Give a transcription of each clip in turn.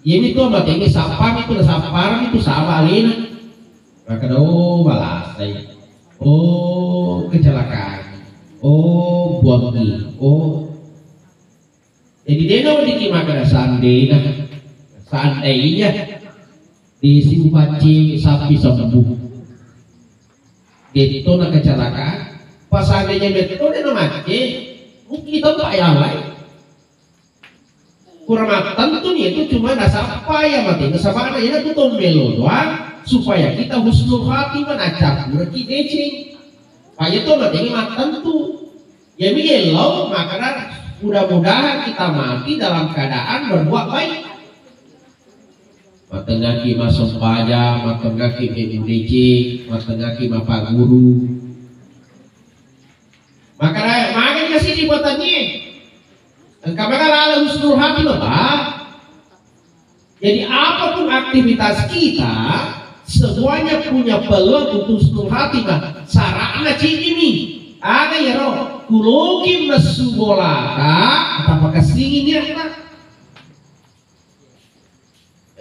Ini tuh mah ini sapam itu saparan itu sama alina. Maka balasai. Oh kecelakaan. Oh buangi. Oh. Jadi dia dikimakan seandainya disimpaci sapi sembuh. Itu nak kecelakaan. Pas seandainya betul dia mati, mungkin kita tak yang lain. Kurang tentu nih itu cuma apa ya mati kesabaran ya itu tombelo doang supaya kita husnul hati menacap berarti decing supaya itu mati tentu ya milo maka mudah-mudahan kita mati dalam keadaan berbuat baik matengaki mas sempaja matengaki decing matengaki pak guru maka kasih di buatannya karena ala husnul hati loh Pak. Jadi apapun aktivitas kita semuanya punya peluang untuk husnul hati Pak. Sarana ini ada ya roh kulokim nasubolaka apa kesinginnya Pak.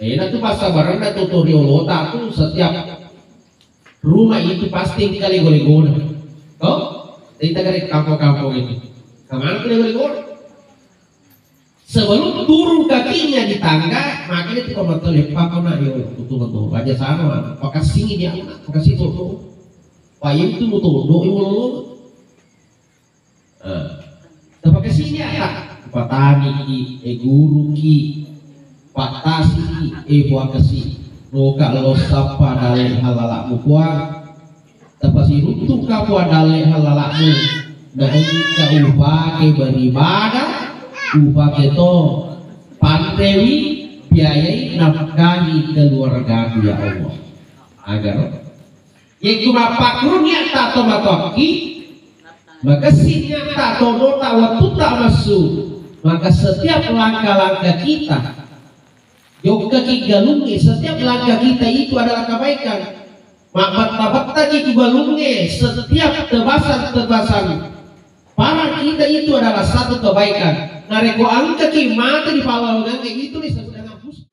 Itu pas barang dan tutorial tuh setiap rumah itu pasti kali gole-gole. Oh, kita dari kampung-kampung itu. Kemana kali gole-gole? Sebelum turun kakinya di tangga, makanya kita betul lepak kena yo betul aja sana, pakai singi dia, pakai situ tuh, payung itu betul do ibu lo, pakai singi ya, patani ki, guru ki, patasi ki, buat kesi, roka lo sapa dalih halalakmu kuat, tapi runtuh kamu dalih halalakmu, dan jika upah ke beribadah. Upah itu pantewi biayai nafkahi keluarga ya Allah agar yang cuma pakrunnya tak tomatoki maka sinya tak tono tak waktu tak masuk maka setiap langkah-langkah kita yoga kigalungi setiap langkah kita itu adalah kebaikan mak tadi kigalungi setiap tebasan para kita itu adalah satu kebaikan. Nareko angka ki mata di palaunan kayak gitu nih sebut dengan hus.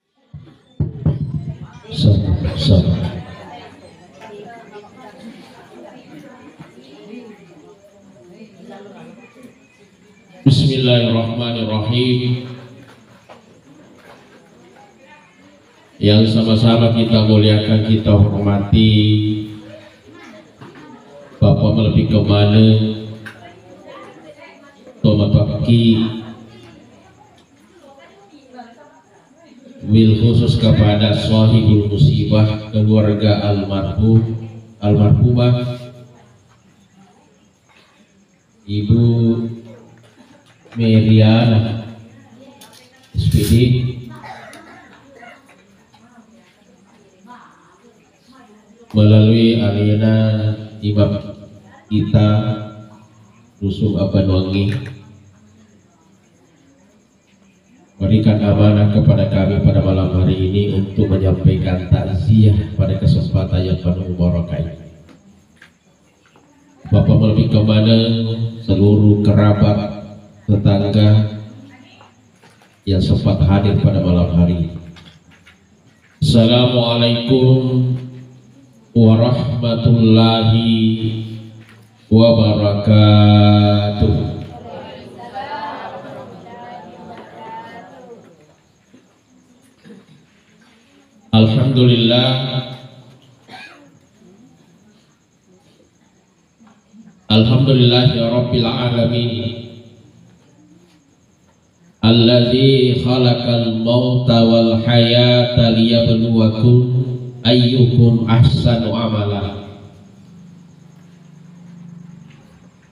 Bismillahirrahmanirrahim. Yang sama-sama kita muliakan, kita hormati Bapak melebih kemana Tomataki wil khusus kepada sahibul musibah keluarga almarhumah Ibu Meriana SPD melalui arena imam kita Rusum Abanwangi berikan amanah kepada kami pada malam hari ini untuk menyampaikan takziah pada kesempatan yang penuh barokah ini. Bapak melebih kepada seluruh kerabat, tetangga yang sempat hadir pada malam hari ini. Assalamualaikum warahmatullahi wabarakatuh. Alhamdulillah, alhamdulillahi rabbil alamin alladzi khalaqal mauta wal hayata liyabluwakum ayyukum ahsanu amala.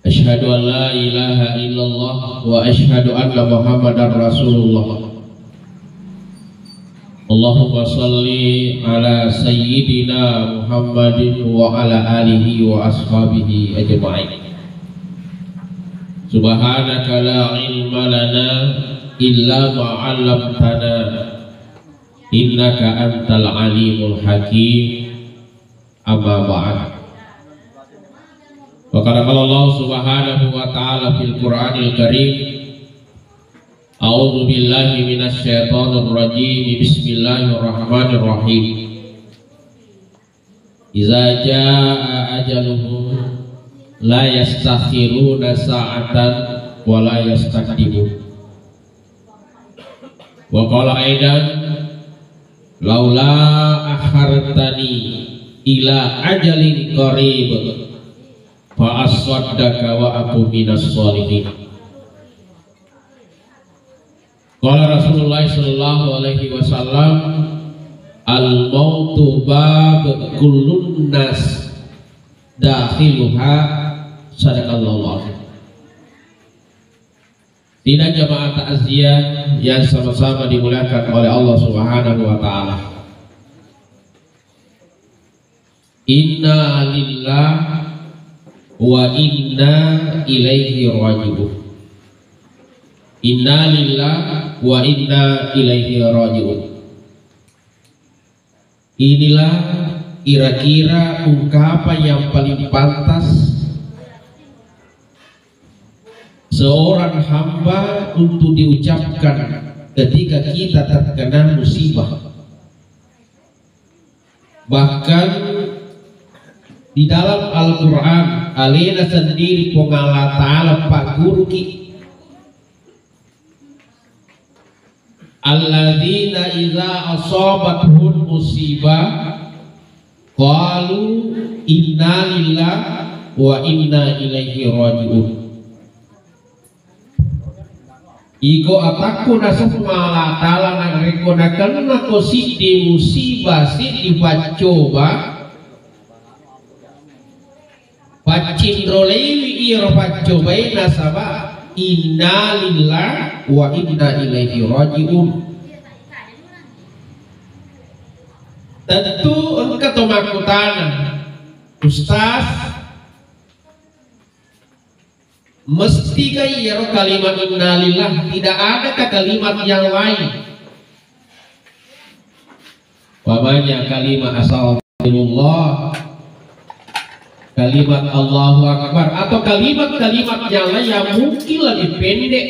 Asyhadu an la ilaha illallah wa asyhadu anna muhammadar rasulullah. Allahumma salli ala sayyidina Muhammadin wa ala alihi wa ashabihi ajma'in. Subhanaka la ilma lana illa ma 'allamtana innaka antal alimul hakim. Amma ba'd. Wa qala Allah subhanahu wa ta'ala fil Qur'anil Karim A'udzu billahi minasy syaithanir rajim. Bismillahirrahmanirrahim. Iza jaa ajaluhum la yastakhiruna sa'atan wa la yastaqdimun. Wa qala aidan laula akhartani ila ajalin qarib fa aswaddaka wa aku minas sholihin. Qala Rasulullah sallallahu alaihi wasallam al mautu bab kullun nas dakhiluha sadaqallahu. Tidak jamaah takziah yang sama-sama dimuliakan oleh Allah Subhanahu wa taala. Inna lillahi wa inna ilaihi raji'un. Inna lillahi wa inna ilaihi raji'un. Inilah kira-kira ungkapan yang paling pantas seorang hamba untuk diucapkan ketika kita terkena musibah. Bahkan di dalam Al-Quran alena sendiri pengalat ta'ala Pak Guru ki alladzina iza asabathum musibah qalu inna lillahi wa inna ilaihi raji'un. Iko ataku nasab mala ta'ala nagrekonakan nako si di musibah si dipacoba pacindrolewi iro pacobai nasaba inna lillahi wa inna ilaihi raji'un. Tentu engkau tomakutana Ustaz mesti kaya kalimat inna lillahi, tidak ada kalimat yang lain. Wamanya kalimat astagfirullah, kalimat Allahu Akbar, atau kalimat-kalimat yang lain yang mungkin lebih pendek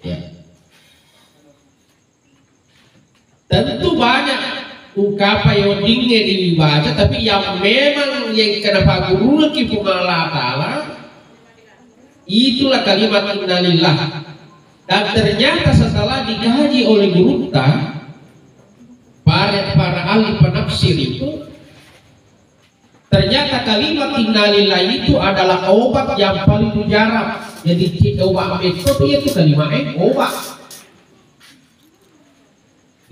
ya. Tentu banyak ungkapan yang ingin dibaca, tapi yang memang yang kenapa guru lagi Allah Ta'ala itulah kalimat innalillah. Dan ternyata setelah dikaji oleh guru para ahli penafsir itu, ternyata kalimat innalillah itu adalah obat yang paling mujarab. Jadi obat metode itu kalimat obat.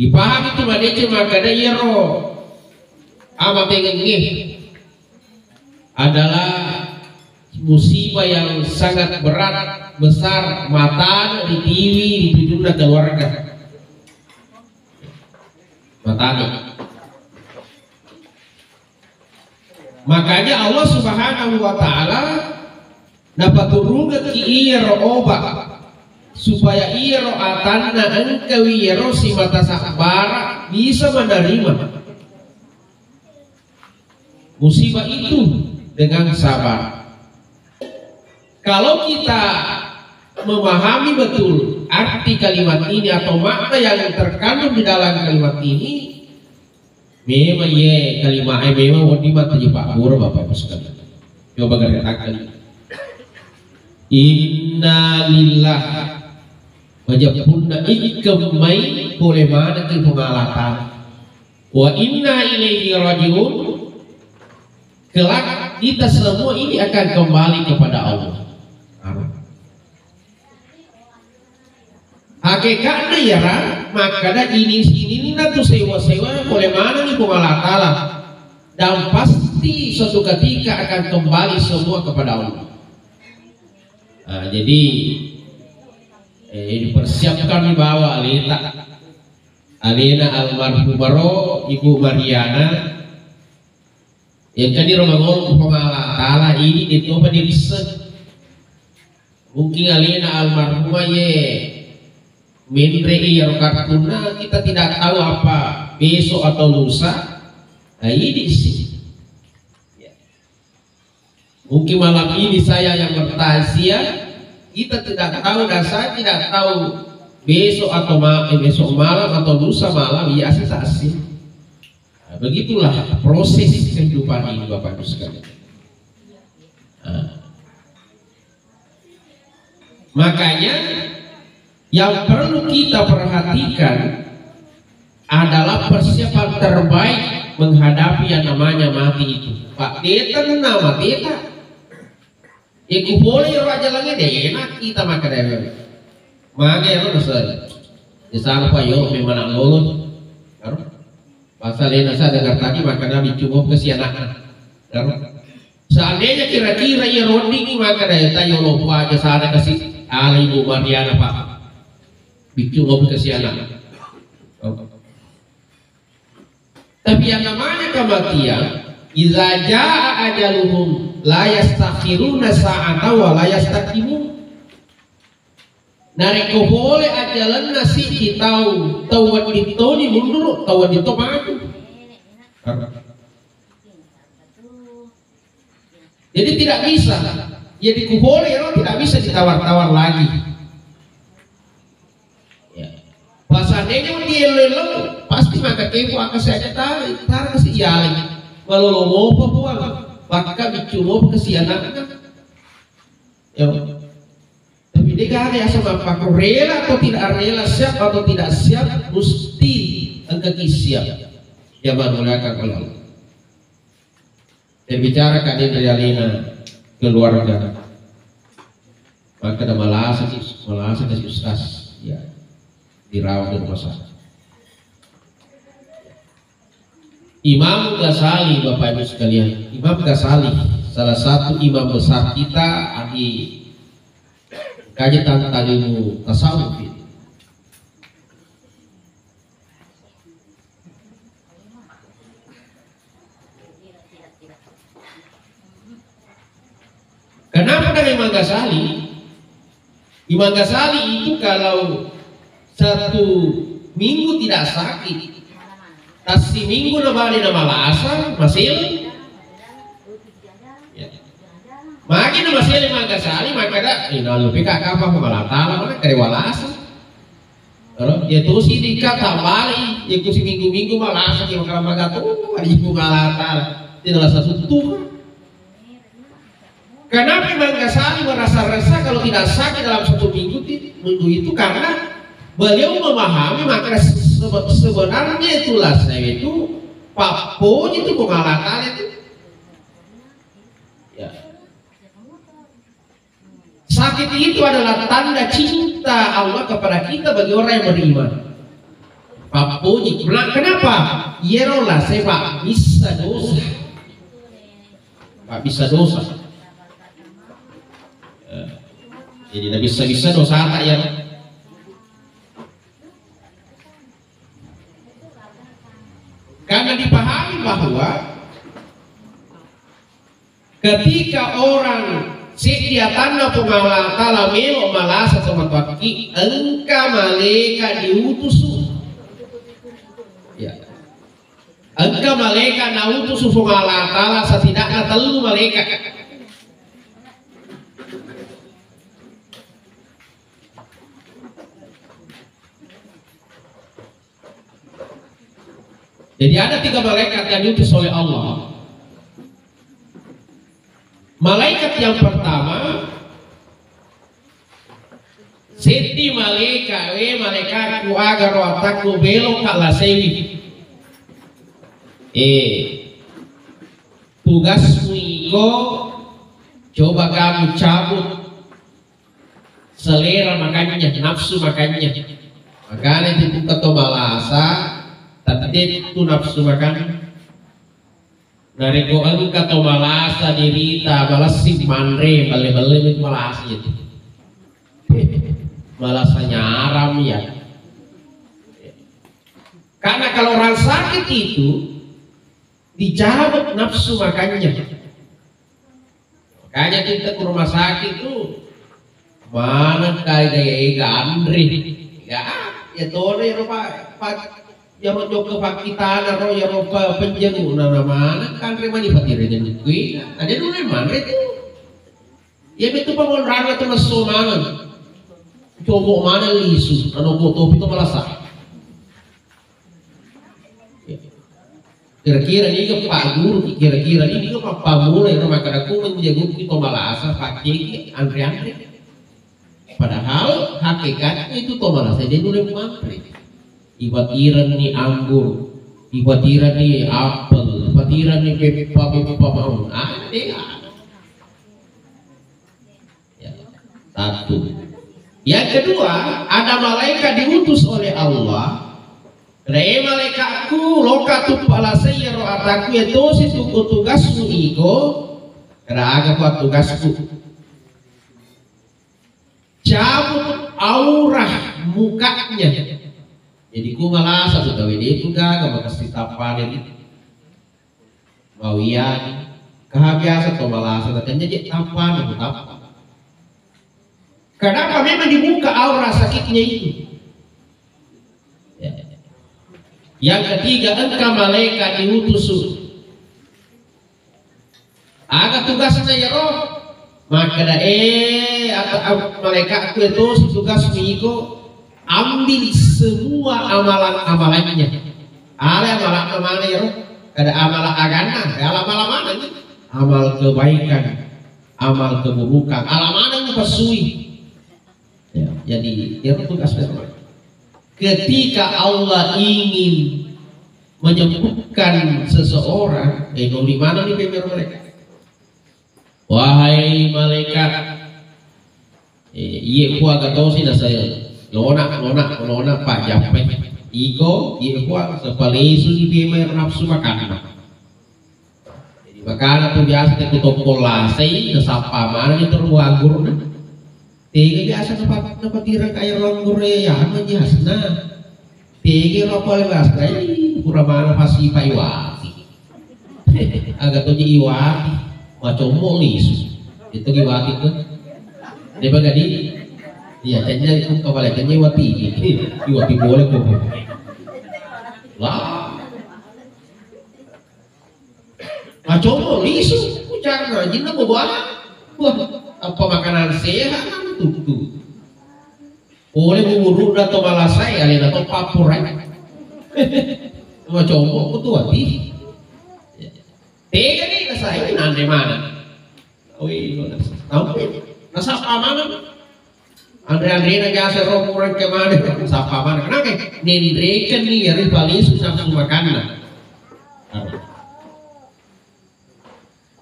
Dipahami itu madece makanya yero ama pengen adalah musibah yang sangat berat besar, mata di TV di dunia keluarga mata. Makanya Allah Subhanahu wa taala dapat turunkan iro obat supaya iro atanna engkau iro si mata sabar bisa menerima musibah itu dengan sabar. Kalau kita memahami betul arti kalimat ini atau makna yang terkandung di dalam kalimat ini, memang ye kalimat memang wadi mata je Pak Guru Bapak Ibu sekalian. Coba katakan inna lillahi wajabunna ikemai boleh mana ke pengalatan wa inna ilaihi raji'un. Kelak kita semua ini akan kembali kepada Allah. Hakikatnya ya makanya ini tuh sewa-sewa boleh mana nih pengalatan, dan pasti suatu ketika akan kembali semua kepada Allah. Nah, jadi dipersiapkan di bawah alina almarhumah Ibu Mariana yang tadi Romangon pengalatala ini dicoba diriset. Mungkin alina almarhumah Mendre yang kartuna kita tidak tahu apa besok atau lusa. Nah ini sih mungkin malam ini saya yang bertaziah Kita tidak tahu dan saya tidak tahu besok atau besok malam atau lusa malam ya asing. Nah, begitulah proses kehidupan ini Bapak Ibu sekalian. Makanya yang perlu kita perhatikan adalah persiapan terbaik menghadapi yang namanya mati itu. Pak Teta nama Teta. Iku boleh raja lagi deh, enak kita makan deh. Makanya lo besar. Di sana Pak yo memang lulus. Pasal ini saya dengar tadi makanan dicoba ke si anak. Seandainya kira-kira ya ronding maka daya tayo lupa aja sana kasih Ibu Mariana Pak bikin ngobrol ke si anak. Tapi yang namanya kematian, idza jaa ajaluhum la yastakhiruna sa'ata wa la yastaqdimun. Nareko boleh ajalan nasi kitau tawad ditoni mundur tawad dito maju. Jadi tidak bisa. Jadi kubole tidak bisa ditawar-tawar lagi. Pas seandainya dia leleng, pasti maka kepo akan saja tarik ke si iyaling. Walau mau apa buang, maka bicumo ke si anaknya. Ya, tapi dia gak ada sama apa rela atau tidak rela, siap atau tidak siap, mesti engkau siap. Zaman mereka kalau berbicara kadin realina keluarga, maka ada malas kasih ustaz, ya. Dirawat di rumah sakit. Imam Ghazali Bapak Ibu sekalian, Imam Ghazali salah satu imam besar kita di kajian tentang ilmu tasawuf. Kenapa dari Imam Ghazali? Imam Ghazali itu kalau satu minggu tidak sakit, tasih minggu nabali nama lasa masih, makin masih Imam Ghazali maka dah, ini lupa kakak apa malatala mana kerewalasa, dia terus ini kata bali, dia tuh si minggu malasa dia makan magato, ada ibu malatala, tidak satu tuh. Kenapa Imam Ghazali merasa kalau tidak sakit dalam satu minggu itu karena beliau memahami maka sebenarnya itulah saya itu papo itu pengalatan itu ya. Sakit itu adalah tanda cinta Allah kepada kita bagi orang yang beriman. Papo kenapa? Yerolah saya Pak bisa dosa, Pak bisa dosa ya. Jadi tidak bisa dosa tak ya. Karena dipahami bahwa ketika orang sedia tanda pengawalan tala melo malasa sama tuaki engka malaikat diutus ya. Engka malaikat nautus pengawalan tala setidaknya telu malaikat. Jadi ada 3 malaikat yang diutus oleh Allah. Malaikat yang pertama, seti malaikat, malaikatku agar watakku belok kalah sewi. Tugasmu iko, coba kamu cabut selera makannya, nafsu makannya. Makanya itu kata malasa. Tapi itu nafsu makan dari goan kata malasa dirita balas si manre bale itu malas itu malasanya aram ya. Karena kalau orang sakit itu dicabut nafsu makannya. Makanya kita ke rumah sakit itu mana kayak gandri ya tore pak ya mau ke pakitana ro ya roba penjengu nama kan remani patirin yang kui ada dulu mana itu Ya betul pamon rana tu masuk mana? Coba mana lisu, anu kotor itu malah sah. Kira-kira ini ke Pak Guru, kira-kira ini ke Pak Mulai rumah kadaku menjaga kita malah asa pakai antri-antri. Padahal hakikatnya itu to malah saja dulu mantri. Ibatiran ni anggur, ibatiran ni apel, ibatiran ni pepa mau. Ada. Ya. Satu. Yang kedua, ada malaikat diutus oleh Allah. Rei malaikatku loka tu pala saya roh ataku ya dosi tuku tugasmu iko keraga kuat tugasku cabut aurah mukanya jadi ku malasa sudah wedi itu gak kasih tapan ini mau iya kehabiasa atau malasa katanya jadi tapan itu tapan kenapa memang dibuka aura sakitnya itu. Yang ketiga, engkau malaikat diutus agak tugasnya ya roh maka malaikat itu tugas miko ambil semua amalan-amalannya amalan ya roh ada amalan agama amalan mana nih amal kebaikan amal keburukan amalan yang pasui ya, jadi ya tugasnya ketika Allah ingin menyembuhkan seseorang, di mana nih pemer mereka? Wahai malaikat, iya gua gak tahu sih saya lona Pak Japek, iko iya gua sepalesu di pemer nafsu makanan. Jadi makanan tuh biasa kita topolasi, kesapa mana itu ruanggur nih. Tiga biasa dapat tirang kayak langgur ya, namanya hasna. Tiga ropol bahas kayak kurang mana pasti paiwati. Agak tuh jadi iwati, macam molis. Itu iwati tuh. Dia bagadi, iya canya itu kebalikannya iwati. Iwati boleh kok. Lah, macam molis. Ucap rajin apa buah? Apa makanan sehat? Tuh. Oleh bubur atau malasai alin atau papur aja. Cuma combok tuh hati. Tega nih saya nanti mana? Oi, tahu? Nasa mana? Andre nggak serong kurang kemana? Sapa mana? Kenapa? Nendrekan nih hari paling susah makanan.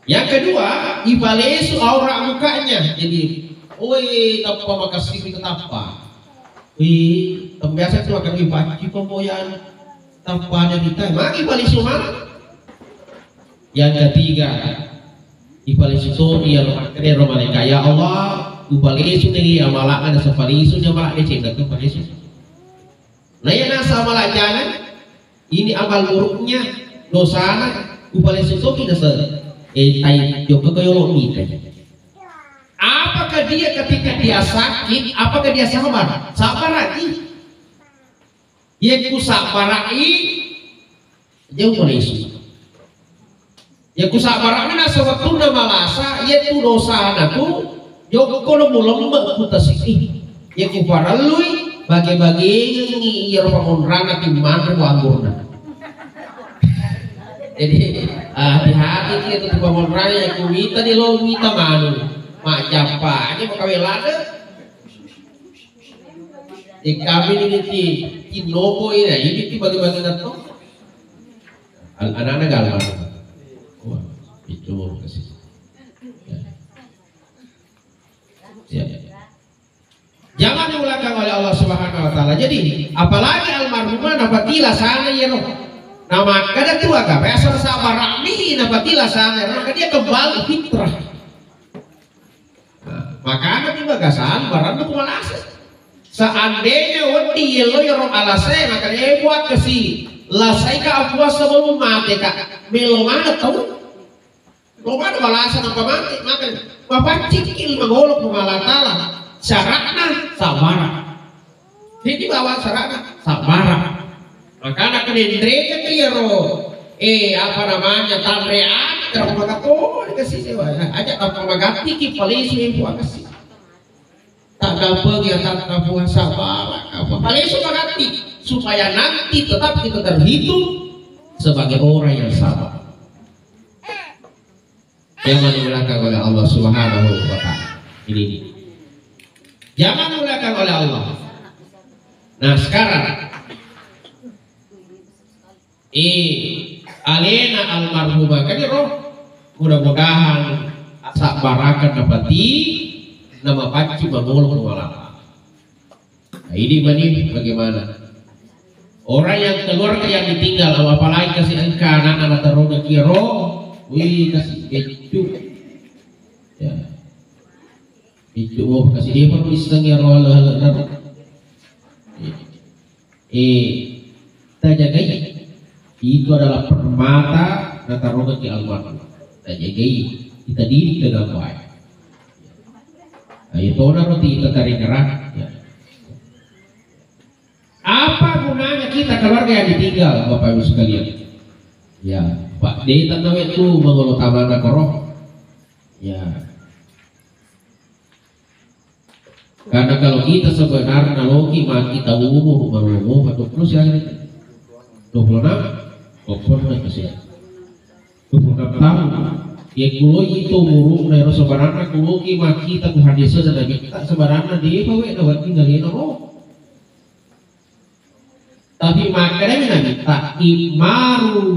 Yang kedua, ibalesu aura mukanya. Jadi oi, tanpa makasih kita tanpa. Biasa itu akan dibaca pemboyan tanpa ada kita. Maki balik mana? Yang ketiga, ibalik itu dia kena romalika. Ya Allah, ibalik itu nih amalakan sefali itu jamalak dicinta tu ibalik itu. Nah yang nasa amalak jalan, ini amal buruknya dosana ibalik itu kita tay joko koyolong kita. Apakah dia ketika dia sakit, apakah dia sabar? Sabar lagi. Dia ku sabar lagi, jauh polisi. Ya ku sabar lagi nasa waktu nama lasa, ia tu dosa anakku, jauh kono mulung putus ini. Ya ku paralui, bagi-bagi ini ia rupa konrana timman ruangurna. Jadi hati-hati kita tu konrana yang ku minta di lo minta manu. Mak japa ini mau kawin lada di kami ini di logo ini bagi-bagi datang anak-anak galau wah itu kasih ya. Jangan diulangkan oleh Allah Subhanahu Wa Taala. Jadi apalagi almarhumah napatila sana ya roh nama kada tua kah biasa sabar rahmi napatila sana maka dia kembali fitrah. Maka juga gasan barang itu malas. Seandainya wedi lo yang alasai maka dia buat kasih lasai ka puas sebelum mati kak melo mana tahu? Lo mana balasan apa mati maka bapak cikil mengolok mengalatala syaratnya sabar. Jadi bawa syaratnya sabar. Maka anak kendreka dia ro apa namanya tandrean Kalau magato dikasih sewa, aja apa magati ki palis yung kasih. Tak dapat ya tak puasa apa palis magati supaya nanti tetap kita terhitung sebagai orang yang sabar. Jangan dimulakan oleh Allah Subhanahu wa Ta'ala. Ini. Jangan dimulakan oleh Allah. Nah sekarang alena almarhumah kan roh mudah-mudahan asa barakan dapati nama paci mangolong walapa. Nah ini bagaimana orang yang keluarga yang ditinggal apalagi kasih engkau anak-anak teruna kiro wih kasih kecu ya kecu kasih dia perlu istengnya roh terjagai itu adalah permata nataroga ki almarhum. Kita jagai, kita didik dengan baik. Ayo tona roti kita tarik neraka. Ya. Apa gunanya kita keluarga yang ditinggal, Bapak Ibu sekalian? Ya, Pak D tanah itu mengutamakan koroh. Ya. Karena kalau kita sebenarnya logi mah kita umur atau plus ya 26 Kopor kasih 26 tahun ya kulo itu murung nero sebenarnya kulo ki maki kita ku hadisa dan kita sebenarnya dia bawa dapat tinggalin roh tapi makanya minta imaru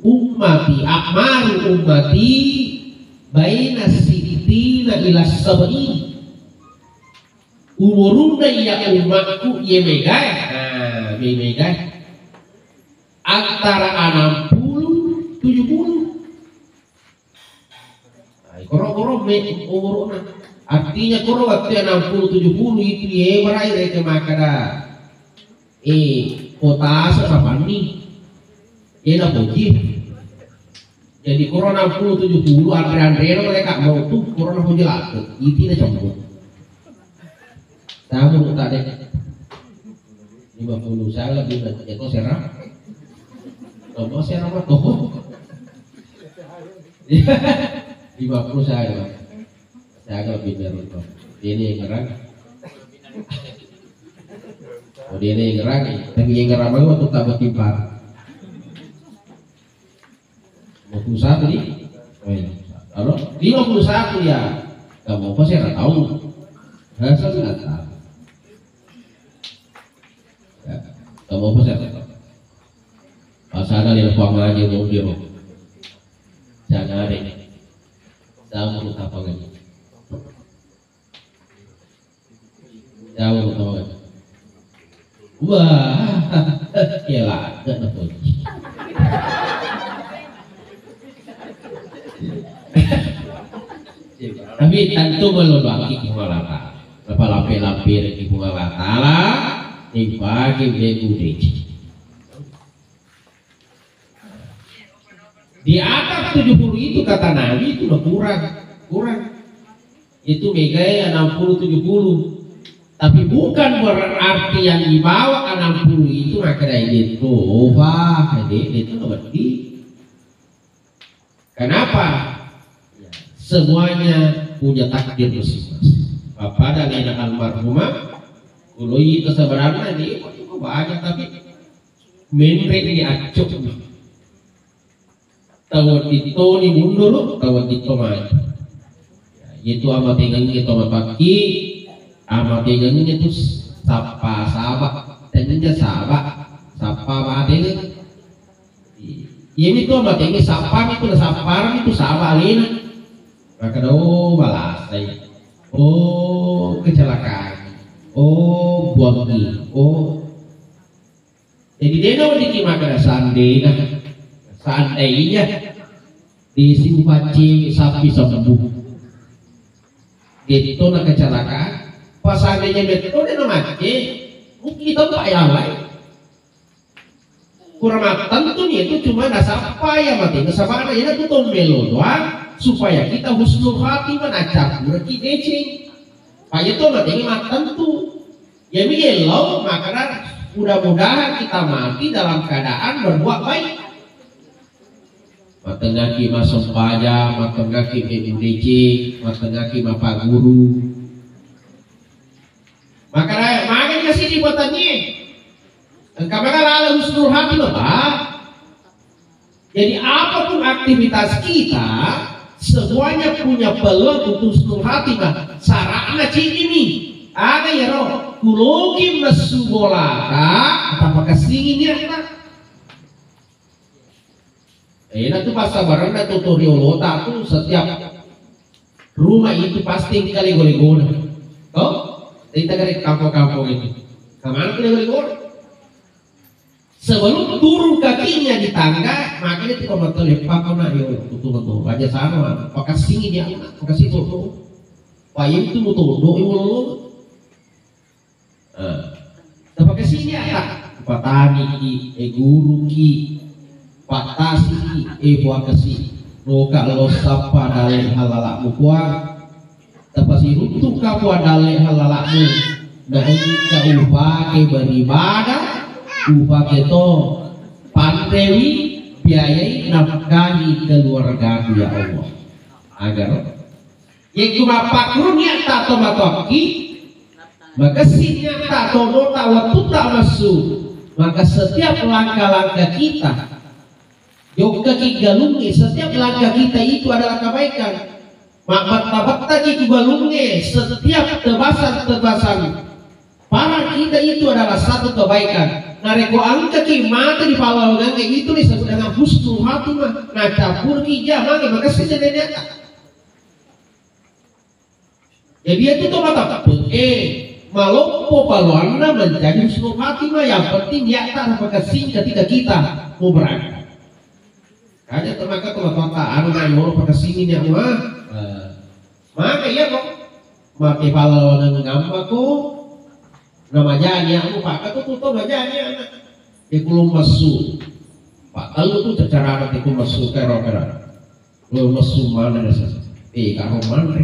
ummati baina sitina ila sab'in umurunda ya umatku ye megai nah megai antara 60 70 koro-koro umurnya artinya koro waktu 60 70 itu ya berai ke makada kota apa nih ya boji jadi koro 60 70 andre mereka mau tuh koro mau jelas itu dah campur tahu tak ada 50 saya lebih banyak itu serang Tomo saya nama Tomo 50 saya lebih dari itu ini yang ngerang dia ini yang ngerang tapi yang ngerang itu waktu tambah timpar 51 nih kalau 51 ya kamu apa saya nggak tahu saya nggak tahu ya, kamu apa saya nggak tahu pasada di lupa ngaji mau dia jangan ada jauh menurut apa lagi jauh menurut apa lagi wah kela gak dapat tapi tentu melobaki kumalata apa lampir di kumalata di pagi bude di atas 70 itu kata Nabi itu udah kurang itu megai 60 70 tapi bukan berarti yang di bawah 60 itu maka itu wah itu berarti kenapa semuanya punya takdir masing-masing pada lena almarhumah kalau itu sebenarnya dia banyak tapi menrek ini acok tawat itu ni mundur tawat itu maju itu amat tinggal itu amat pagi amat tinggal itu sapa sahabat tentunya sahabat sapa badeng ini tuh amat tinggal sapa itu saparan itu sahabat lain maka balas saya kecelakaan buangi jadi dia dikimakan seandainya disimpaci sapi sembuh gitu nak kecelakaan pas seandainya betul dia mati mungkin kita tak yang lain kurang tentu itu cuma apa ya mati kesabaran ya itu tombelo doang supaya kita husnul hati menacap berarti decing pak itu mati tentu ya milo maka mudah-mudahan kita mati dalam keadaan berbuat baik matengaki masompaja, matengaki PUDC, matengaki Pak Guru. Maka makin ke sini buatannya. Kamera ala husnul hati loh Pak. Jadi apapun aktivitas kita, semuanya punya peluang untuk husnul hati Pak. Sarana cini nih. Ada ya roh, kulogi mesubolaka, apakah singinnya Pak? Nah tuh pas sabaran dan tutorial tuh setiap rumah itu pasti kali gole-gole. Oh, kita dari kampung-kampung itu. Kemana kali gole-gole? Sebelum turun kakinya di tangga, makanya itu kalau lepak kena yo betul-betul aja sana. Pakai singin dia, pakai situ tuh. Payung itu betul, doa pakai sini ya, patani ki, guru ki. Patasi evakuasi roka losapa dalek halalakmu kuang tapasi runtuh kamu dalek halalakmu dan jika upake beribadah upake to pandewi biayai nafkahi keluarga ya Allah agar yang cuma pakrun yang tak tomatoki maka sinya tak tono tak waktu tak masuk maka setiap langkah-langkah kita Yoga kigalunge, setiap langkah kita itu adalah kebaikan. Mabat tadi kigalunge, setiap tebasan para kita itu adalah satu kebaikan. Nareko angka ki mata di palawangan kayak itu disebut dengan husnul hati mah. Nah campur kija maka sebenarnya. Jadi itu tuh mata malompo paluanna menjadi husnul hati mah yang penting dia tak apakah sing ketika kita mau berangkat. Hanya termakan teman-teman anu nggak mau pakai sini nih mah, maka iya kok, mati kalau ngambak kok, nama jani aku pakai tuh tuh jani anak, ikulum masuk, pak kalau tuh cara anak ikulum masuk kera, belum masuk mana dasar, karo mana,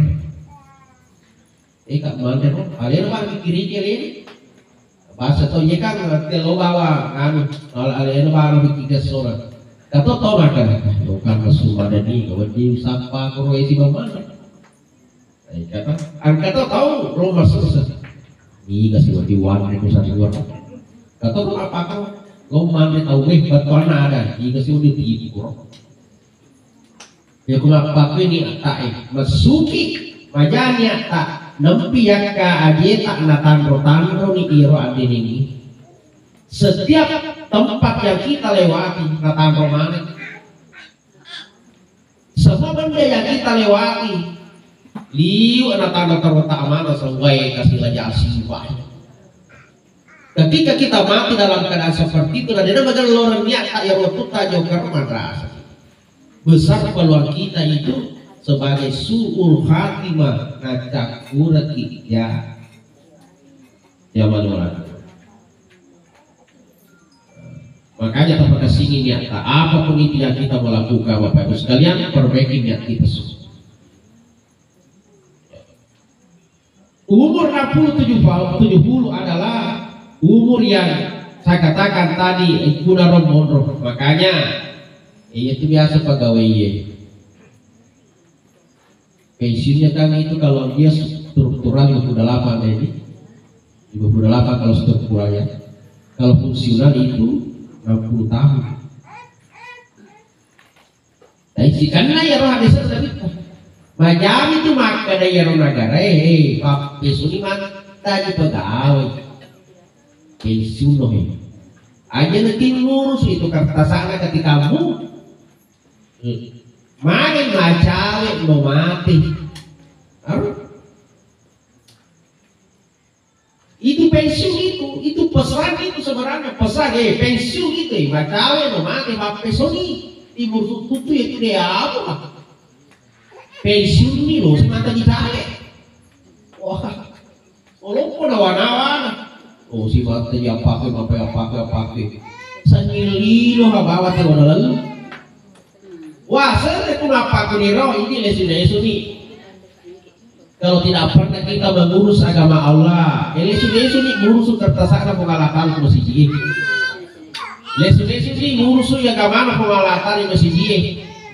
kak mana kok, kalian apa kiri ini, bahasa tuh ya kan, kalau bawa anu, kalau kalian bawa tiga orang. Kata tahu makan, bukan mesuma dan ini, kawan di sapa koroi si bamana. Kata, kata tahu rumah susah. Ini kasih wadi wan itu satu luar. Kata tahu apa kau? Kau mana tahu batuan ada? Ini kasih wadi tinggi kurang. Ya kurang pakai ni tak masuki majanya tak nempi yang ka aje tak natandro ni iro ade ini. Setiap tempat yang kita lewati kata mana semua benda yang kita lewati liu anak tanda terletak mana sesuai kasih raja asifah. Ketika kita mati dalam keadaan seperti itu dan ada bagian lorong niat tak yang waktu tak jauh madrasah besar peluang kita itu sebagai suul khatimah ngajak kurati ya mana makanya apakah sini niat apapun itu yang kita melakukan Bapak Ibu sekalian perbaiki niat kita semua. Umur 60-70 adalah umur yang saya katakan tadi guna rombongan makanya itu biasa pegawai pensiunnya kan itu kalau dia struktural 28 ini 28 kalau strukturalnya kalau fungsional itu 60 tahun. Tapi karena ya roh desa tadi, macam itu maka daya roh negara, pak pensiun tadi pegawai, pensiun loh aja nanti ngurus itu kertas sana ketika kamu, makin macam mau mati, itu pensiun itu pesan itu sebenarnya pesan pensiun itu bacawe no mati pensiun timur tutu itu dia apa pensiun ini loh semata dicari wah kalau pada wana-wana oh si mata dia pakai sanili lo habawa tuh lalu wah saya pun apa kuniro ini lesu nih. Kalau tidak pernah kita mengurus agama Allah, lesu ni ngurus kertasana pengalatan ke masjid. Lesu ni ngurus agama pengalatan di masjid.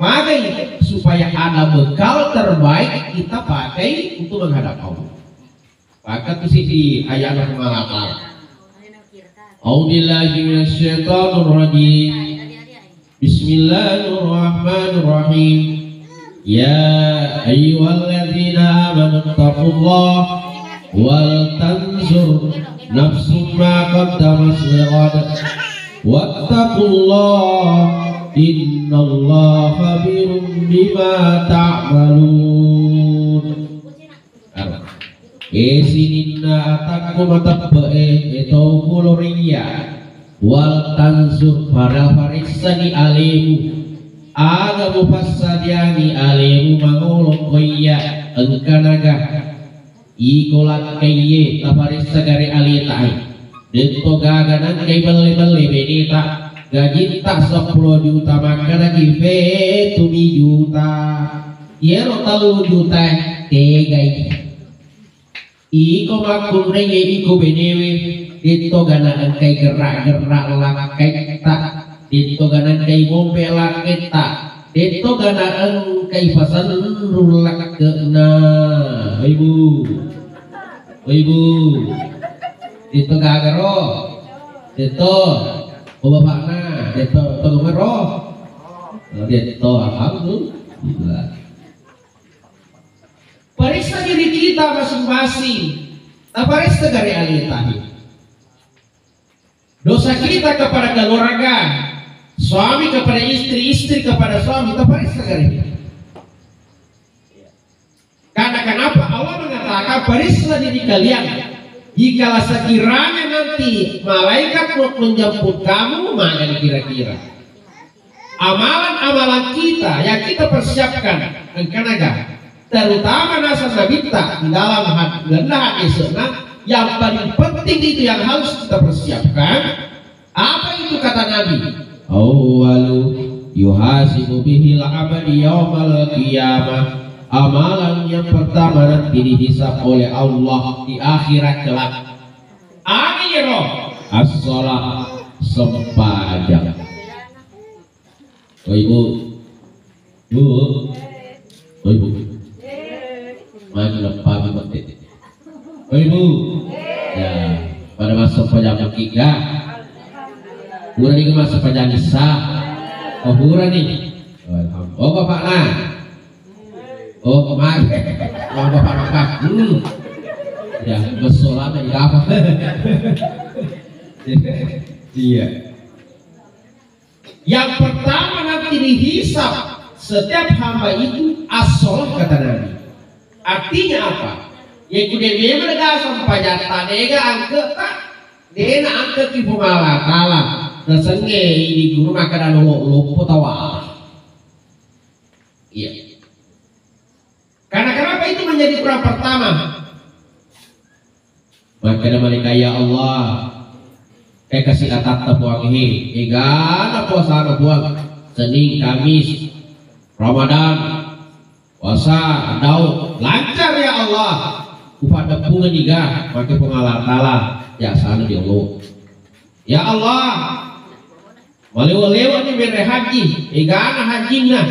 Makanya supaya ada bekal terbaik kita pakai untuk menghadap Allah. Maka tuh sih di ayat pengalatan. A'udzubillahi minasyaitonir rajim. Bismillahirrahmanirrahim. Ya ayyuhalladzina amanu taqullaha wal tanzur nafsum ma qaddamat lighad wattaqullaha innallaha khabirum bima ta'malun. Esinina ataku matabbe itu puluria wal tanzur para farisani alimu aga mufassadiani alimu mangolok koya engkanaga ikolat kaya tafarissa gari alitai dento gaganan kay beli-beli benita gaji tak 10 juta maka lagi vetumi juta yero 3 juta tegai iko makun renge iko benewe dito ganaan kay gerak-gerak lakai tak dito ganaan kay ngombe lakai tak dito ganaan kay pasan rulak ke na ibu dito gagaro dito o bapakna dito tungero dito alhamdulillah. Periksa diri kita masing-masing. Periksa dari alitahi. Dosa kita kepada keluarga, suami kepada istri, istri kepada suami. Periksa dari kita. Karena kenapa Allah mengatakan periksa diri kalian. Jikalau sekiranya nanti malaikat mau menjemput kamu, maka kira-kira amalan-amalan kita yang kita persiapkan engkanaga terutama nasa sabita di dalam hati esokna yang paling penting itu yang harus kita persiapkan. Apa itu kata Nabi? Awwalu yuhasibu bihil abadi yaumal qiyamah. Amalan yang pertama nanti dihisab oleh Allah di akhirat kelak. Akhiru as-shalah sembahyang. Oh ibu, oh ibu. Maju lepas betul. Oh ibu, ya pada masa pajak tiga, bulan ini masa pajak isa, oh bulan ini, oh bapak lah, oh kemarin, oh bapak, ya bersolat dari apa? Iya. Yang pertama nanti dihisab setiap hamba itu as-shalah kata Nabi. Artinya apa? Ya kude memang dah sampai jatah dega angke tak, dena angke tipu malah kalah. Dasarnya ini guru makanan lupa tawa. Iya. Karena kenapa itu menjadi kurang pertama? Maka mereka ya Allah, kayak kasih atat tapuang ini, egana puasa buang Senin, Kamis, Ramadan. Puasa, daud, lancar ya Allah. Upada bunga niga, pakai pengalat-alat, ya sana di Allah. Ya Allah, walewa-lewa ni mere haji, igana hajina,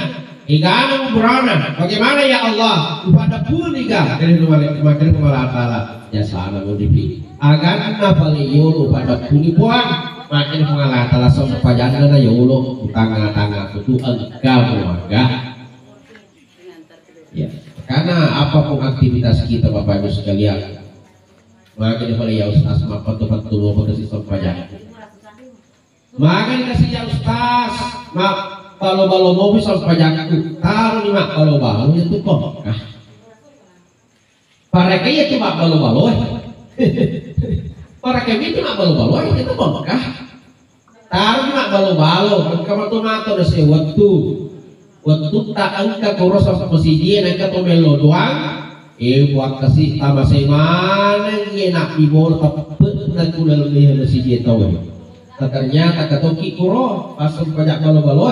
igana umrana. Bagaimana ya Allah? Upada bunga niga, dari pakai pengalat-alat, ya sana mau dibeli. Agan apa leyolo pada bunga buang, pakai pengalat-alat sampai jangan na yolo, utang-utang itu engkau warga. Ya, karena apapun aktivitas kita Bapak Ibu sekalian, maka dibeli ya Ustaz maka betul mau kasih pajak. Maka dikasih ya Ustaz, mak kalau mau bisa pajak taruh nih mak kalau itu kok. Para kaya itu mak balo. Para kaya itu mak balo itu kok. Taruh mak balo, kamu tuh mato udah sewaktu. Waktu tak angka koros sama masjid angka tomelo doang buat kasih tambah semana nak dibol kapet dan kula lebih masjid tahu ternyata katoki kuro pasang pajak balo-balo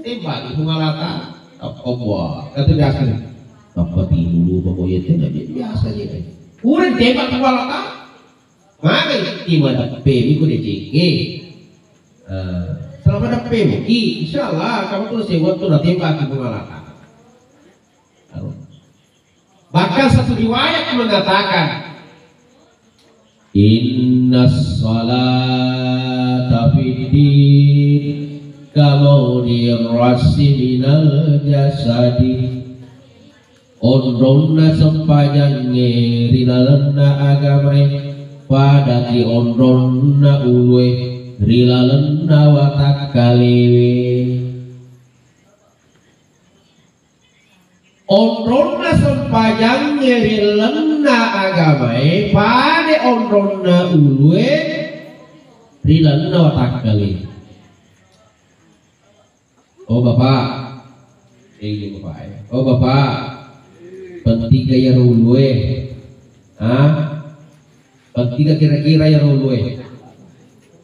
tembak di pengalatan apa buah kata biasa dapat dulu pokoknya itu biasa aja udah tembak pengalatan mana tiba dapat baby ku dicek Kenapa ada PMI? Insyaallah kamu tuh sewot tuh nanti bagi pengalatan. Bahkan satu riwayat mengatakan, Inna salata fiddin kamaudi rasi minal jasadi. Ondronna sempajang ngerilalena agamai padaki ondronna ulwe rilalena watak kaliwe. Ondronna sempajang ngerilalena agamai pada ondronna ulwe rilalena watak kaliwe. Oh bapak, ini bapak ya. Oh bapak, penting gaya ulwe, penting kira-kira ya ulwe.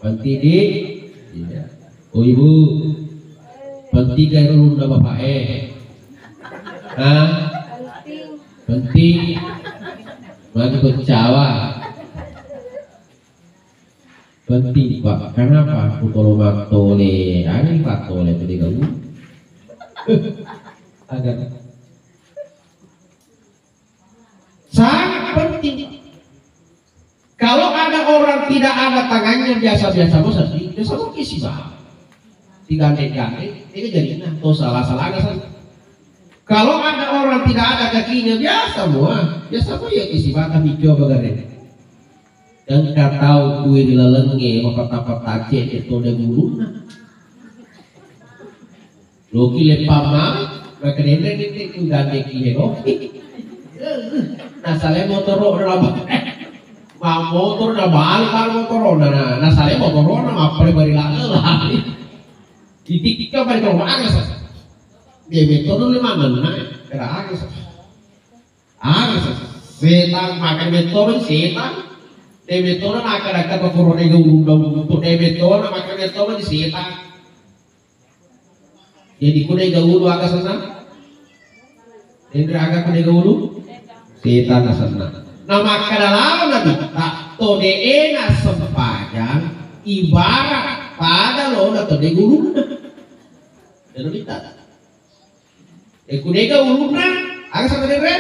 Penting di, iya. Oh ibu, penting gaya ulwe bapak penting, lagi bercawa. Penting pak, kenapa? Kalau matole, ada matole tadi kamu. Agar sangat penting. Kalau ada orang tidak ada tangannya biasa-biasa bosan, biasa mungkin sih bah. Digandeng-gandeng, ini jadi atau salah-salah ada saja. Kalau ada orang tidak ada kakinya biasa semua, biasa apa ya isi bata hijau bagaimana? Dan kata kue dilalenge maka cek itu ada guruna. Loki lepama, maka dendeng itu gandeng kiri loki. Nah saya motor orang mau motor na balik motor na saya motor na apa bari lagi. Titik ka bari kalau agas. Dia motor lima mana? Kira agas. Agas. Setan makan motor setan. Debetor na akan corona gulung untuk debetor na makan motor di setan. Jadi kunai gaulu agak sana. Indra agak kunai gaulu. Setan sana. Nama kadalawan nabi tak todeena sempajang ibarat pada lo na tode gulung. Dan kita. Kunai gaulu na agak sana dere.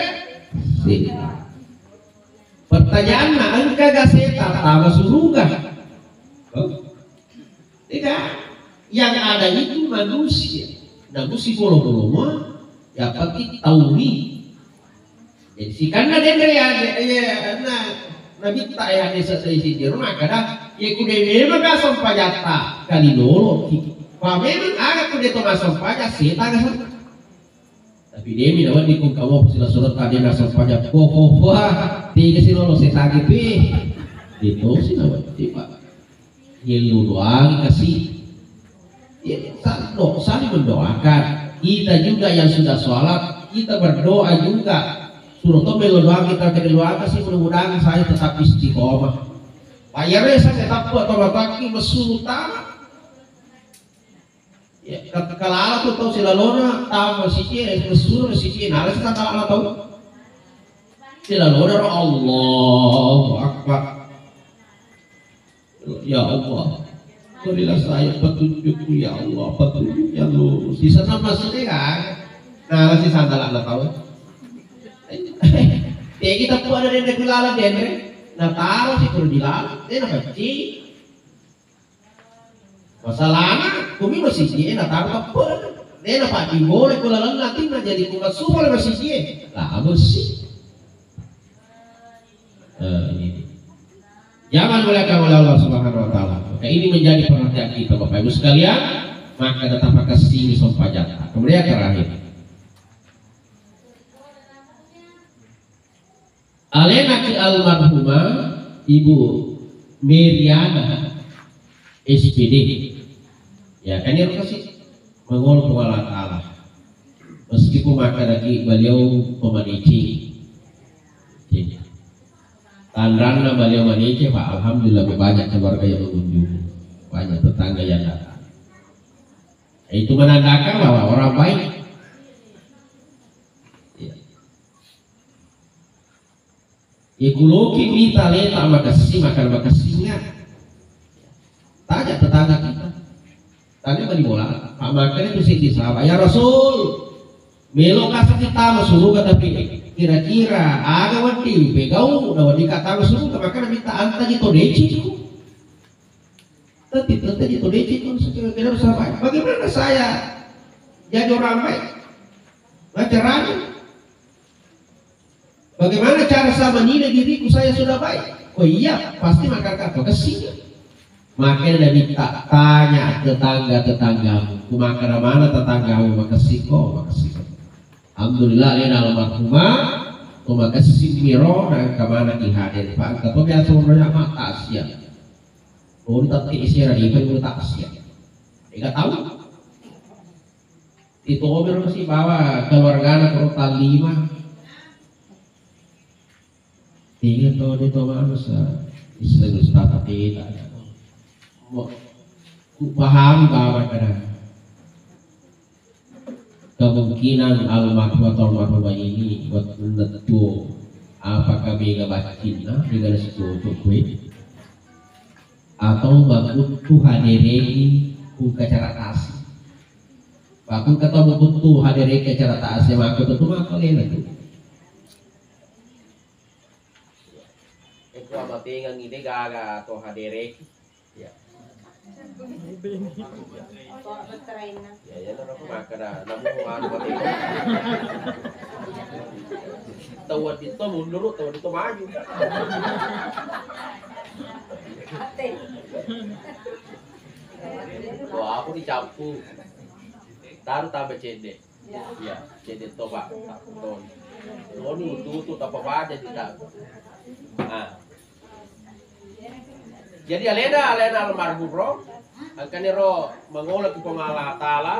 Setan. Pertanyaan na angka gaseta tama surga. Tidak. Yang ada itu manusia. Manusia bolo-bolo ya pati tauni. Jadi si karena dendere ya nabi tak ya desa seisi di rumah kada ya kude memang gasam pajata kali lolo. Pa memang agak kude to gasam pajat seta gasam. Tapi demi nawan di kung kamu sila surat tadi gasam pajat wah tiga si lolo seta gitu. Itu sih nawan tiba. Yelu doang kasih. Ya, saling mendoakan. Kita juga yang sudah sholat, kita berdoa juga. Suruh tomel doa kita doa sih mudah-mudahan saya tetap istiqomah. Bayarnya saya tetap buat kaki mesul utama. Ya, kalau tuh tahu silalona tahu masih mesul masih nara sih kata tahu. Silalona Allahu Akbar. Ya Allah. Berilah saya petunjukmu ya Allah, petunjuk yang lurus. Di sana maksudnya kan, nah si sandal anda tahu. Kita pun ada yang dilalah dendre, nah taruh si perlu dilalah, dia nak kecil. Masalahnya, kami masih dia nak taruh apa? Dia nak pagi boleh kulalan nanti nak jadi kulat semua masih dia. Lah bersih. Ini. Jangan melihatkan oleh Allah Subhanahu Wa Taala. Maka ini menjadi perhatian kita Bapak Ibu sekalian. Maka tetap kasih sompajata. Kemudian terakhir. Alenaki almarhumah Ibu Meriana SPD. Ya kan yang kasih mengol pengalat Allah. Meskipun maka lagi beliau pemanici. Tandrana beliau manice Pak, alhamdulillah banyak keluarga yang mengunjungi, banyak tetangga yang datang. Itu menandakan bahwa orang baik. Ikuluki kita letak makasih makan makasihnya. Tanya tetangga kita. tanya bali bola makanya itu sih sahabat ya Rasul melo kasih kita masuk tapi kira-kira ada wati pegau na wadi kata masuk maka minta anta gitu deci tapi itu deci itu kira-kira sahabat bagaimana saya jadi orang baik caranya bagaimana cara saya menilai diriku saya sudah baik oh iya pasti makan kata kesini makanya minta tanya tetanggamu kumakan mana tetanggamu makasih alhamdulillah ini almarhumah makasih miro dan kemana dihadir pak tapi biasa banyak mata asia untuk isyarat itu tak asia tidak tahu itu Omir masih bawa keluarga anak kota 5 tinggal tahu di masa istilah Ustaz tidak pahami bahwa kemungkinan almarhumah ini buat menentu apakah bega bacina dengan sesuatu atau butuh hadiregi ke cara kasih bahkan ketemu butuh hadiregi ke cara kasih maka itu maka lena tuh itu apa tinggal ini gaga atau hadiregi ya ya namun makara namun anu mati tawad itu mundur tawad itu maju wah aku dicapu taruh tambah cendek ya cendek toba ton ini tutup apa aja tidak jadi alena almarhum bro akan ro mengolah ke Allah Ta'ala.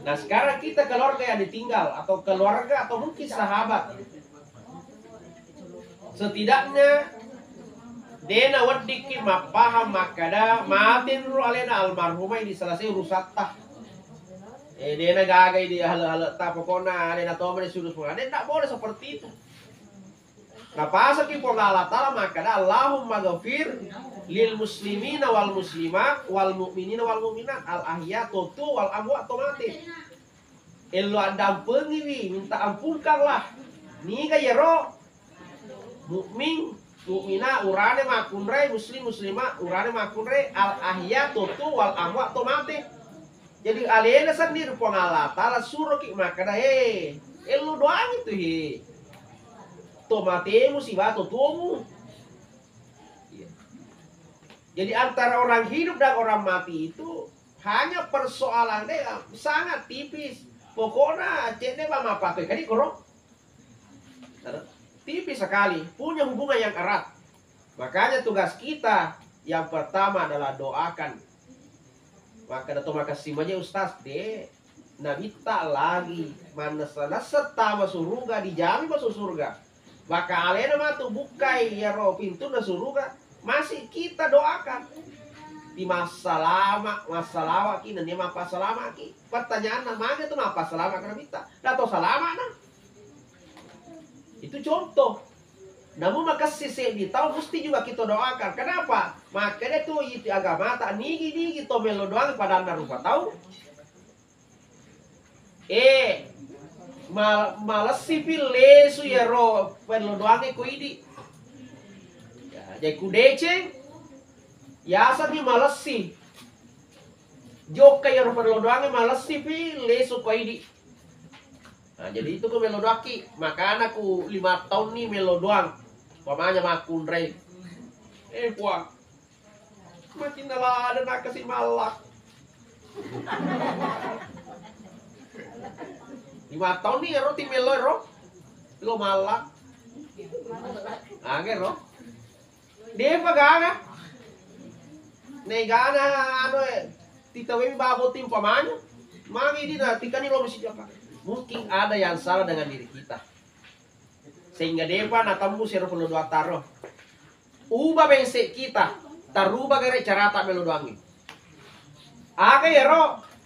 Nah sekarang kita keluarga yang ditinggal atau keluarga atau mungkin sahabat setidaknya dena wadiki mapaham makada maafin ro alena almarhumah ini selesai urusatah dena gagai di hal-hal tak pokoknya alena toma disuruh semua tidak boleh seperti itu. Nah pasal ki Allah Ta'ala makada Allahumma ghafir lil muslimina wal muslimat wal mu'minina wal mu'minat al ahyatu wal amwat mati. Elo ada pengiwi minta ampunkanlah ni ya ro mukmin mukmina urane makunre muslim muslimat urane makunre al ahyatu wal amwat mati. Jadi alena sendiri pun Allah Ta'ala suruh ki makada elo doang itu tomatemu si batu tuamu. Jadi antara orang hidup dan orang mati itu hanya persoalannya sangat tipis. Pokoknya cene mama pakai kali korok. Tipis sekali, punya hubungan yang erat. Makanya tugas kita yang pertama adalah doakan. Maka terima kasih banyak Ustaz deh. Nabi tak lagi mana sana setama surga dijamin masuk surga. Maka alena matu bukai ya roh pintu na surga masih kita doakan di masa lama ki dan apa selama ki pertanyaan namanya itu apa selama karena kita atau selama nah itu contoh namun maka sisi di tahu mesti juga kita doakan kenapa makanya tuh itu agama tak nigi to melo doang pada anda rupa tahu malas sipil lesu ya ro perlu doang ku idi ya jadi ku deceng ya asal ni malas si jok ya ro perlu doang malas sipil lesu ku idi nah jadi itu ku melo doaki maka anakku 5 tahun nih melo doang pamanya makun rey puang makin lah ada nak kasih malak 5 tahun nih ro tim melo lo malak ro dia pagaga negana ano titawi babo tim pamanya mangi di nanti kan lo mesti apa mungkin ada yang salah dengan diri kita sehingga depa na tembus ya perlu dua taro ubah bensek kita taruba gara cara tak melo doangi aga ya ro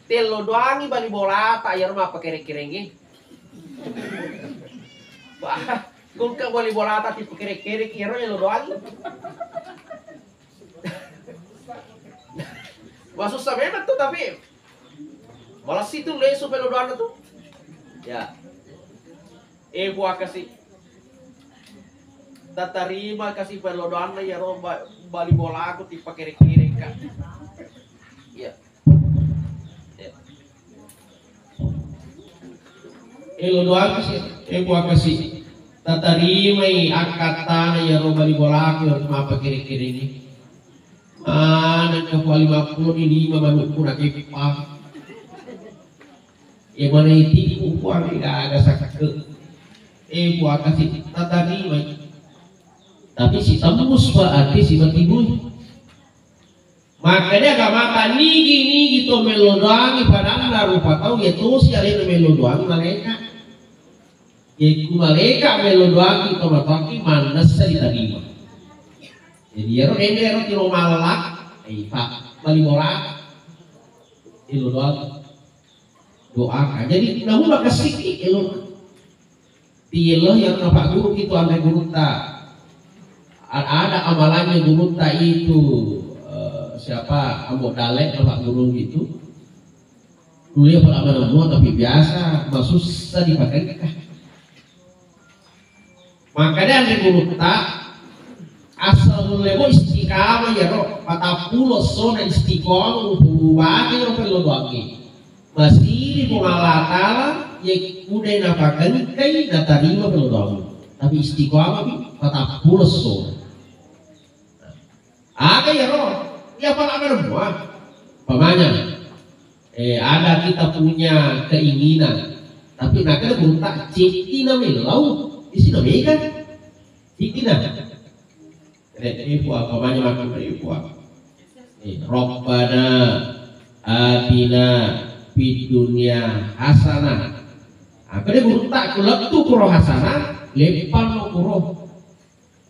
telo doangi bali bola tak ya rumah pakai kerengi bah kung ka bali bola tak tipe kere ya ro lo doangi Wah susah memang tuh, tapi malah situ lesu pelodoan tuh. Ya. Gua kasih tak terima kasih pelodoan ya roh bali bola aku tipe kiri-kiri kak. Ya. Ya. Pelodoan kasih gua kasih tak terima angkatan ya roh bali bola aku apa kiri-kiri ini. Mana ke 55 manuk kurang kepang. Yang mana itu kuang tidak ada sakit. Buat kasih tadi, tapi si tembus berarti si batibui. Makanya gak makan nigi gitu melodoangi padahal narupa tahu ya tuh si ada melodoangi malaikat. Ya ku malaikat melodoangi tomataki manas saya diterima. Jadi ya roh tiro malak, pak bali borak, melodoangi. Doakan. Jadi namun maka sikit elo tilah yang Pak Guru itu ada guru tak ada amalannya guru tak itu siapa Ambo Dalek Pak Guru gitu dulu ya pernah semua tapi biasa susah dipakai makanya ada guru tak asal lebo istiqamah ya roh 40 zona istiqamah bagi roh perlu doang masih pengalatala ya udah napakan kai natarima perlu doang tapi istiqomah kata pulso ada ya roh ya apa semua pamanya ada kita punya keinginan tapi nak kena buntak citi namanya lau isi namanya kan citi namanya pamanya makan Rabbana atina di dunia hasanah. Akhirnya guru tak kulak tu kuro hasanah, lepan lo kuro.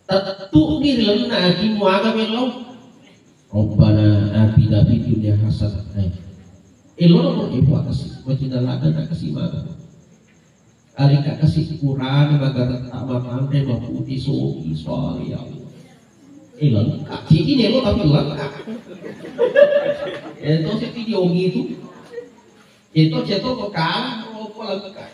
Tentu ni lena akimu agam elo. Rabbana atina di dunia hasanah. Elo lo ibu kasih, macam lada nak kasih mana? Alika kasih Quran agar tak makan deh maputi soki soal ya Allah. Lengkap, ini elo tapi lengkap. Itu si video gitu. Jatuh ke kalah apa lakukan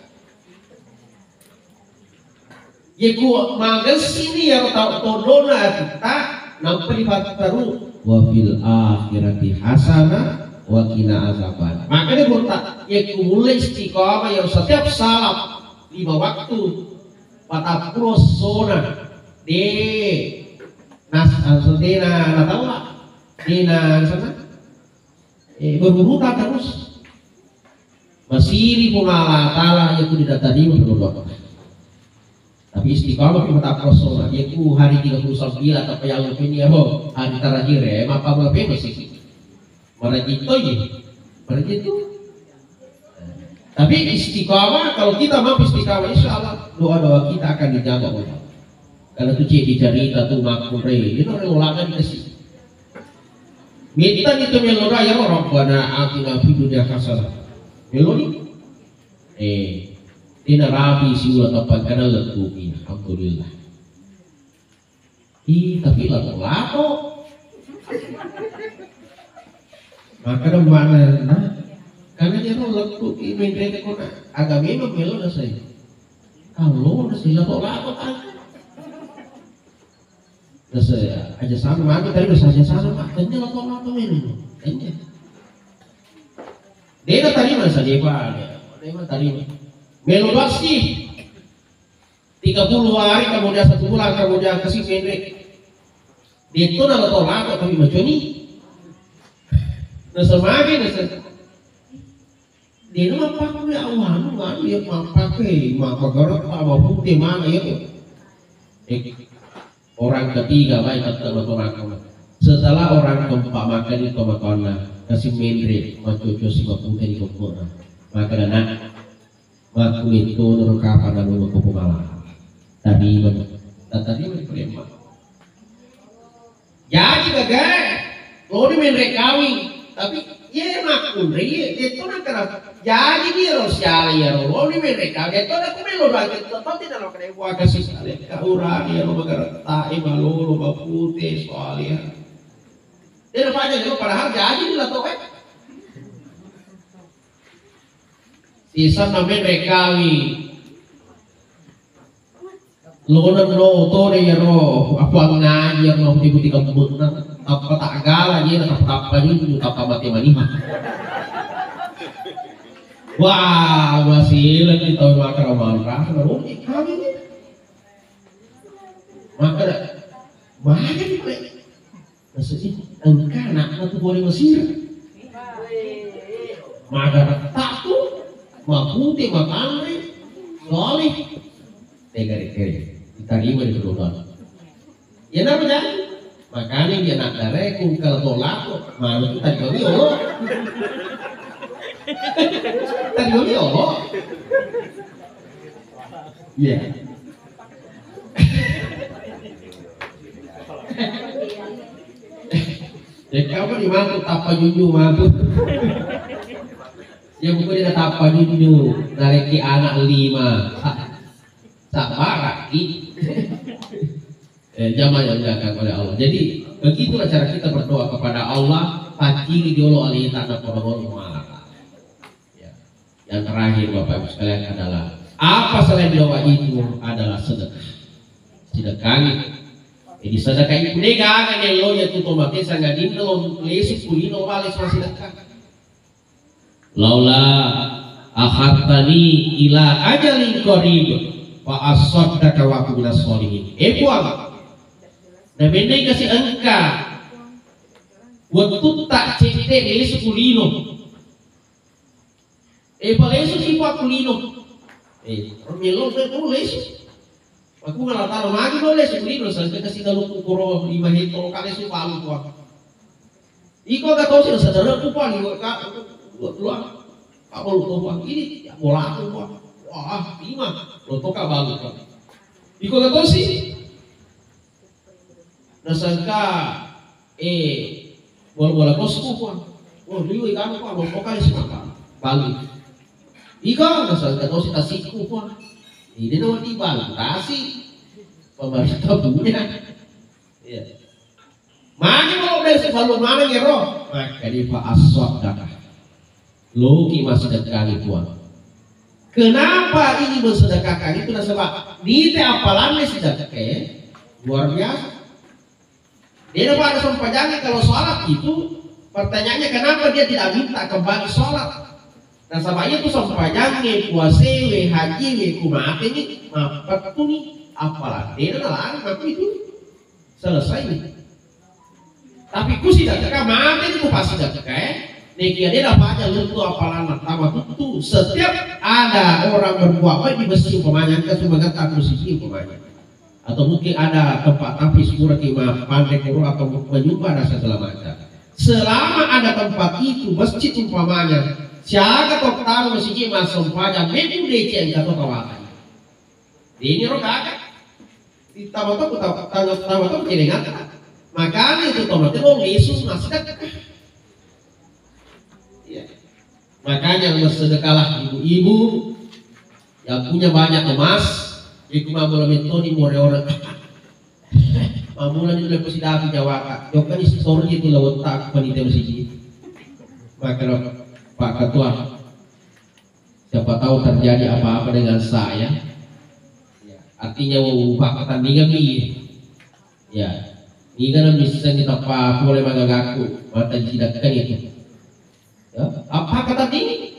ya gua magal sini yang tahu todona kita nampak baru wa fil akhirati hasanah wa qina azaban makanya gua tak ya gua mulai istiqamah yang setiap salat 5 waktu 40 zona di nah tahu lah di sana berurutan terus masih pengalatala ya ku tidak tadi berdoa. Tapi istiqamah kita tak kosong. Ya ku hari 39 atau yang ini ya boh hari terakhir ya. Maka berapa masih? Mereka itu. Tapi istiqamah kalau kita mau istiqamah insya Allah doa kita akan dijawab. Karena itu cerita tuh makmur itu ulangan dikasih. Minta itu meloda ya Rabbana atina fid dunya hasanah. Melodi, tidak rapi sih ulah tempat karena letupi, alhamdulillah. Tapi lato, maka mana? Karena dia mau letupi, mereka kena agak memang melo saya. Kalau saya lato kan, saya aja sama, maka tadi saja sama, tanya lato melo, tanya. Dia tadi mana saja pak? Dia tadi melodasi 30 hari kemudian 1 bulan kemudian kasih pendek. Dia itu dah tolak tapi macam ni. Semakin dia tu mampak ni awan, mana dia mampak ke? Mampak garap apa putih mana ya? Orang ketiga baik kata orang. Setelah orang keempat makan itu makanlah. Kasih mendre macucu si mapunte di kompona maka dana maku itu nurut kapan dan nurut kupumala tadi berprema jadi bagai lo di mendre kawin tapi ya makun dia itu nak kenapa jadi dia lo sial ya lo di mendre kawin itu aku melo lagi tetap tidak lo kena buat kasih sekali kau urang ya lo bagai tak malu lo bapute soalnya Dia apa aja dulu padahal jadi lah tuh Sisa namanya rekawi. Lonan no to deh ro apa ngaji no tiba-tiba benar apa tak gala dia apa ini apa mati manima. Wah masih lagi tahu makan marah lalu kami maka banyak nih maksudnya engkau nak tu boleh Mesir maka tak tu makuti makan soleh negara diterima di perubahan. Ya namanya makanya dia nak darekung kalau tolak malu tadi kami Allah tadi kami Allah ya ya kamu di mana tapa junju mantu ya bukan dia tapa junju nareki anak 5 sabar jamaah yang dilakukan oleh Allah. Jadi begitulah cara kita berdoa kepada Allah. Pacili diolo alih tanah korong ya. Yang terakhir Bapak Ibu sekalian adalah apa selain doa itu adalah sedekah. Sedekah. Jadi sedekah itu negangan yang lo ya tuh tomatnya sangat dingin lo lesu kulino wales masih sedekah. Laula akhartani ila ajalin qarib fa asaddaka wa aku minas sholihin. Buang. Nah benda kasih engka waktu tak cete lesu kulino. Palesu si pa kulino. Melo tu lesu. Aku ngalah taruh lagi lo lesu kulino sampai kasih dalu kukuro 5 hektar kali su palu tuan. Iko tak tahu sih saudara tu pan kak luar. Apa lu tahu ini bola tu tuan. Wah 5 lo toka balu tuan. Iko tak tahu sih. Nasangka bola kosku pun liwi kamu pun mau kali semua balik ika nasangka kau sita siku pun ini nama dibatasi pemerintah punya ya mana mau beli selalu mana ngero maka di pak aswad dah loki masih dekali pun kenapa ini bersedekahkan itu sebab ini apalan sedekah luar biasa. Dia pada sempajangnya kalau sholat itu pertanyaannya kenapa dia tidak minta kembali sholat. Nah sebabnya itu sempajangnya puasewe haji kumate ini maaf nih apalah dia nalar tapi itu selesai nih. Tapi ku sih tidak mati itu pasti tidak Nekia dia dapat aja lu tuh apalan pertama itu setiap ada orang berbuat baik di masjid umpamanya kita cuma kata musisi umpamanya. Atau mungkin ada tempat tapis murah kima pandai kuru atau menyumbah dan segala macam. Selama ada tempat itu masjid umpamanya, siapa kau tahu masjid masuk pada memang dece yang kau tawarkan. Ini roh kagak. Tahu tahu kelingan. Makanya itu tomat itu Yesus masih dekat. Ya. Makanya bersedekahlah ibu-ibu yang punya banyak emas. Iku mamula metodi more orang. Mamula ni lepas sidapi jawaka. Jokan ni sorry itu lawat tak panite masih. Maka Pak Ketua, siapa tahu terjadi apa-apa dengan saya. Ya, artinya Pak pertandingan ni. Ya, ini kan bisa kita Pak boleh magagaku mata sidakkan itu. Ya, apa kata ini?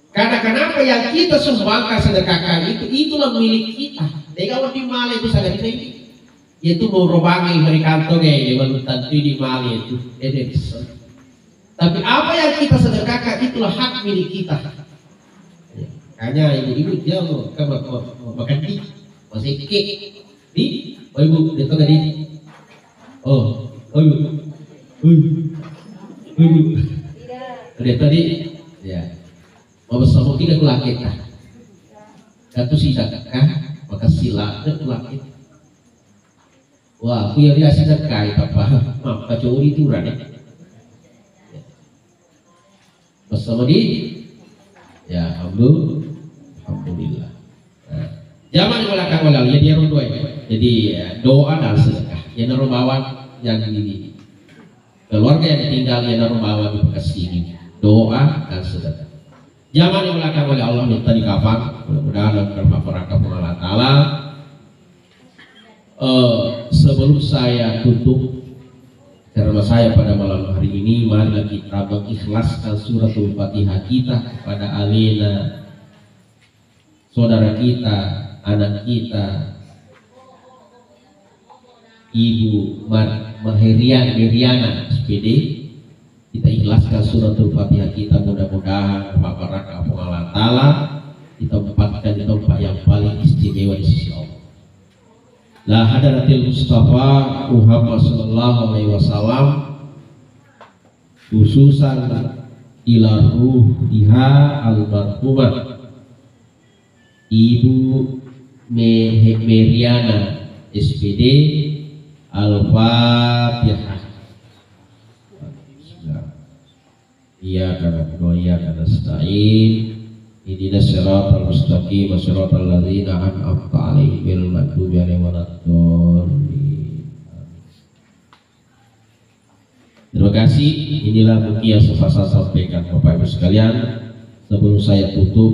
Karena kenapa yang kita sumbangkan sedekahkan itulah milik kita. Jadi kalau di Mali itu sangat ini, yaitu merobangi mereka yang tentu di Mali itu. Tapi apa yang kita sedekahkan itulah hak milik kita. Hanya ibu-ibu dia mau makan di masih kek di, ibu dia tahu tadi. Ibu, dia tadi, ya. Mau bersama kita kulakit kan? Katu sedekah maka sila kulakit. Wah, aku yang dia sedekah apa? Maaf, kacau itu rane. Bersama di, ya alhamdulillah. Nah, zaman di belakang walal ya dia dua. Jadi doa dan sedekah. Yang bawa yang ini. keluarga yang ditinggal yang rumah di Bekasi ini, doa dan sedekah. Zaman yang belakang oleh Allah minta di kafan, mudah-mudahan dalam kerma perangkap Allah Ta'ala. Sebelum saya tutup karena saya pada malam hari ini, marilah kita mengikhlaskan suratul Fatihah kita kepada alina, saudara kita, anak kita, Ibu Miriana SPD. Kita ikhlaskan suratul Fatihah kita, mudah-mudahan baraka Allah Ta'ala kita tempatkan di tempat yang paling istimewa di sisi Allah. La hadratil Mustafa Muhammad sallallahu alaihi wasallam, khususan ila ruhiha almarhumah Ibu Meriana SPD. Al-Fatihah. Iya karena nasta'in. Ihdinas siratal mustaqim siratal ladzina an'amta 'alaihim ghairil maghdubi 'alaihim waladdallin. Terima kasih. Inilah mungkin yang saya sampaikan Bapak Ibu sekalian. Sebelum saya tutup,